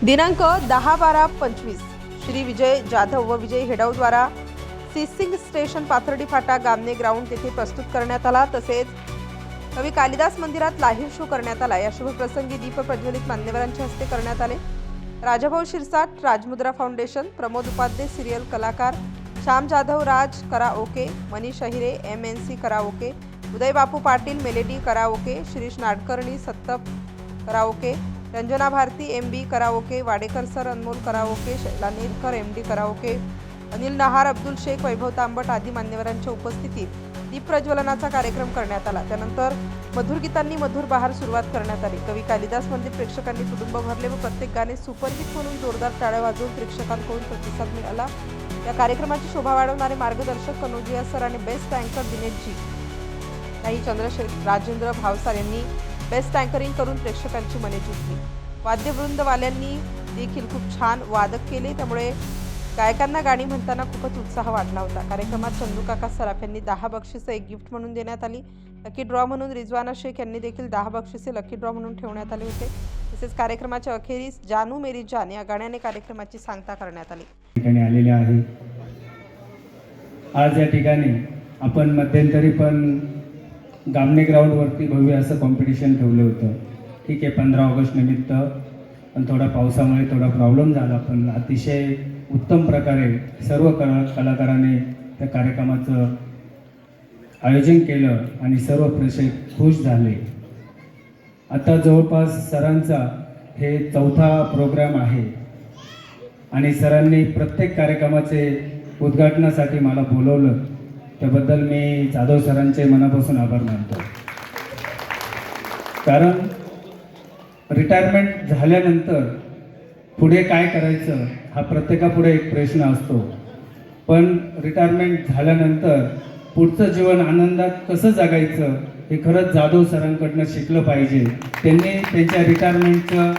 दिनांक 10-12-25 श्री विजय जाधव व विजय हेडाव द्वारा सिसिंग स्टेशन पाथर्डी फाटा गामने ग्राउंड येथे प्रस्तुत करण्यात आला। तसेच कवी कालिदास मंदिरात लाईव्ह शो करण्यात आला। या शुभप्रसंगी दीप प्रज्वलित मान्यवरांच्या हस्ते करण्यात आले। राजाभाऊ शिरसाट, राजमुद्रा फाउंडेशन, प्रमोद उपाध्ये सिरियल कलाकार, Shyam Jadhav Raj karaoke, Manish Ahire MNC karaoke, Uday Bapu Patil melody karaoke, Shirish Nadkarni सत्तप karaoke, Ranjana Bharati MB karaoke, Wadekar sir Anmol karaoke, Shaila Nerkar MD karaoke, Anil Nahar, Abdul Shaikh, Vaibhav Tambat आदी मान्यवरांच्या उपस्थितीत दीप प्रज्वलनाचा कार्यक्रम करण्यात आला। त्यानंतर मधुर गीतांनी मधुर बहार सुरुवात करण्यात आली। कवी कालिदास मंदिर प्रेक्षकांनी कुटुंब भरले व प्रत्येक गाणे सुपरहिट म्हणून जोरदार टाळ्या वाजवून प्रेक्षकांकडून प्रतिसाद मिळाला। या कार्यक्रमाची शोभा वाढवणारे मार्गदर्शक कनोजिया सर आणि बेस्ट अँकर दिनेशजी काही चंद्रशेखर राजेंद्र भावसार यांनी बेस्ट अँकरिंग करून प्रेक्षकांची मने जिंकली। वाद्यवृंदवाल्यांनी देखील खूप छान वादक केले, त्यामुळे गायकांना गाणी म्हणताना खूपच उत्साह वाढला होता। कार्यक्रमात चंदू काका सराफ यांनी 10 बक्षिसे एक गिफ्ट म्हणून देण्यात आली। लकी ड्रॉ म्हणून रिजवाना शेख यांनी देखील 10 बक्षिसे लकी ड्रॉ म्हणून ठेवण्यात आले होते। तसेच कार्यक्रमाच्या अखेरीस जानू मेरी जान या गाण्याने कार्यक्रमाची सांगता करण्यात आली। ठिकाणी आलेले आहे। आज या ठिकाणी आपण मध्यंतरी पण गामने ग्राउंडवरती भव्य असं कॉम्पिटिशन ठेवलं होतं। ठीक आहे, 15 ऑगस्ट निमित्त पण थोडा पावसामुळे थोडा प्रॉब्लेम झाला, पण अतिशय उत्तम प्रकारे सर्व कलाकारांनी त्या कार्यक्रमाचं आयोजन केलं आणि सर्व प्रेक्षक खुश झाले। आता जवळपास सरांचा हे 4था प्रोग्राम आहे आणि सरांनी प्रत्येक कार्यक्रमाचे उद्घाटनासाठी मला बोलवलं, त्याबद्दल मी जाधव सरांचे मनापासून आभार मानतो। कारण रिटायरमेंट झाल्यानंतर पुढे काय करायचं हा प्रत्येकापुढे एक प्रश्न असतो, पण रिटायरमेंट झाल्यानंतर पुढचं जीवन आनंदात कसं जगायचं हे खरंच जाधव सरांकडनं शिकलं पाहिजे। त्यांनी त्यांच्या रिटायरमेंटचा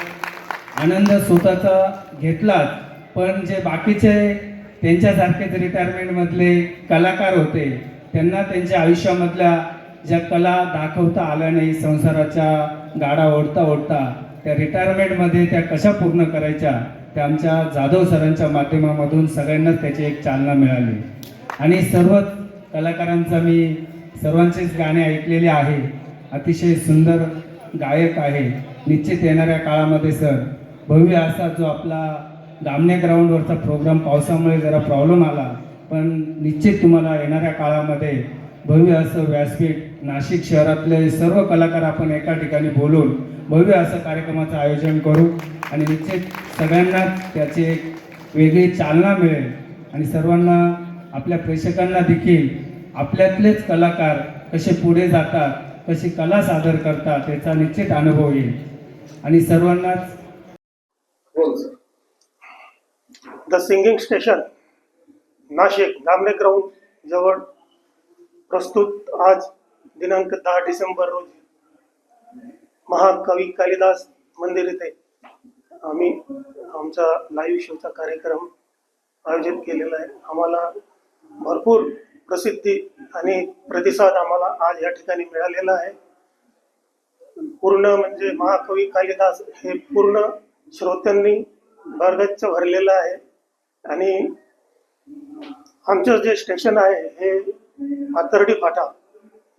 आनंद स्वतःचा घेतलाच, पण जे बाकीचे त्यांच्यासारखेच रिटायरमेंटमधले कलाकार होते त्यांना त्यांच्या आयुष्यामधल्या ज्या कला दाखवता आल्या नाही, संसाराच्या गाडा ओढता ओढता त्या रिटायरमेंटमध्ये त्या कशा पूर्ण करायच्या, त्या आमच्या जाधव सरांच्या माध्यमामधून सगळ्यांनाच त्याची एक चालना मिळाली। आणि सर्वच कलाकारांचा मी सर्वांचेच गाणे ऐकलेले आहे। अतिशय सुंदर गायक आहे। निश्चित येणाऱ्या काळामध्ये सर भव्य असा जो आपला गामने ग्राउंडवरचा प्रोग्राम पावसामुळे जरा प्रॉब्लेम आला, पण निश्चित तुम्हाला येणाऱ्या काळामध्ये भव्य असं व्यासपीठ नाशिक शहरातले सर्व कलाकार आपण एका ठिकाणी बोलून भव्य असं कार्यक्रमाचं आयोजन करू आणि निश्चित सगळ्यांना त्याची एक वेगळी चालना मिळेल आणि सर्वांना आपल्या प्रेक्षकांना देखील आपल्यातलेच कलाकार कसे पुढे जातात, कशी कला सादर करतात याचा निश्चित अनुभव येईल आणि सर्वांनाच the singing station Nashik Gamne ground जवळ प्रस्तुत आज दिनांक 10 डिसेंबर रोजी महाकवी कालिदास मंदिर येथे आम्ही आमचा लाईव्ह शोचा कार्यक्रम आयोजित केलेला आहे। आम्हाला भरपूर प्रसिद्धी आणि प्रतिसाद आम्हाला आज या ठिकाणी मिळालेला आहे। पूर्ण म्हणजे महाकवी कालिदास हे पूर्ण श्रोत्यांनी भरगच्च भरलेलं आहे आणि आमचं जे स्टेशन आहे हे पाथर्डी फाटा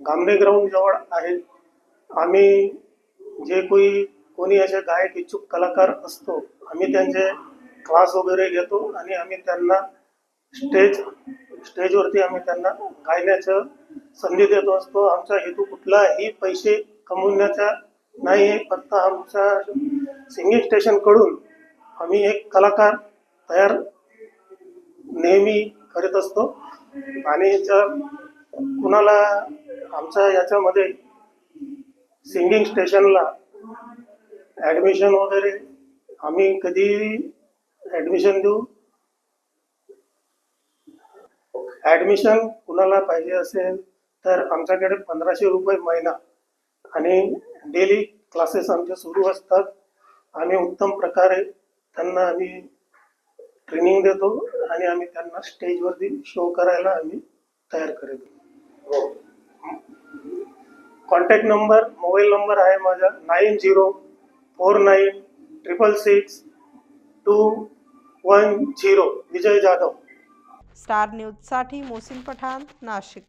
गामने ग्राउंड जवळ आहे। आम्ही जे कोणी असे गायक इच्छुक कलाकार असतो, आम्ही त्यांचे क्लास वगैरे घेतो आणि आम्ही त्यांना स्टेजवरती आम्ही त्यांना गायण्याचं संधी देतो असतो। आमचा हेतू कुठलाही पैसे कमवण्याचा नाही आहे, फक्त आमच्या सिंगिंग स्टेशनकडून आम्ही एक कलाकार तयार नेहमी करीत असतो आणि जर कुणाला आमच्या याच्यामध्ये सिंगिंग स्टेशनला ॲडमिशन वगैरे आम्ही कधी ॲडमिशन देऊ। ॲडमिशन कुणाला पाहिजे असेल तर आमच्याकडे 1500 रुपये महिना आणि डेली क्लासेस आमचे सुरू असतात। आम्ही उत्तम प्रकारे त्यांना आम्ही ट्रेनिंग देतो आणि आम्ही त्यांना स्टेजवरती शो करायला आम्ही तयार करतो। कॉन्टॅक्ट नंबर मोबाईल नंबर आहे माझा 90496666 210 विजय जाधव. स्टार न्यूजसाठी मोहसिन पठाण, नाशिक.